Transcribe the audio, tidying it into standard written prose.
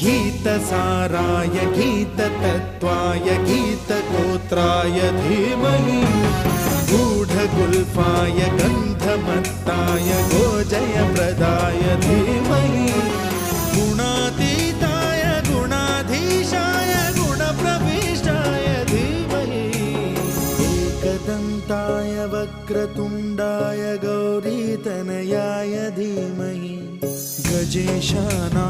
गीतसाराय गीततत्त्वाय गीतगोत्राय धीमहि गूढगुल्फाय गन्धमत्ताय गोजयप्रदाय धीमहि गुणातीताय गुणाधीशाय गुणप्रविष्टाय धीमहि एकदन्ताय वक्रतुण्डाय गौरीतनयाय धीमहि गजेशानाय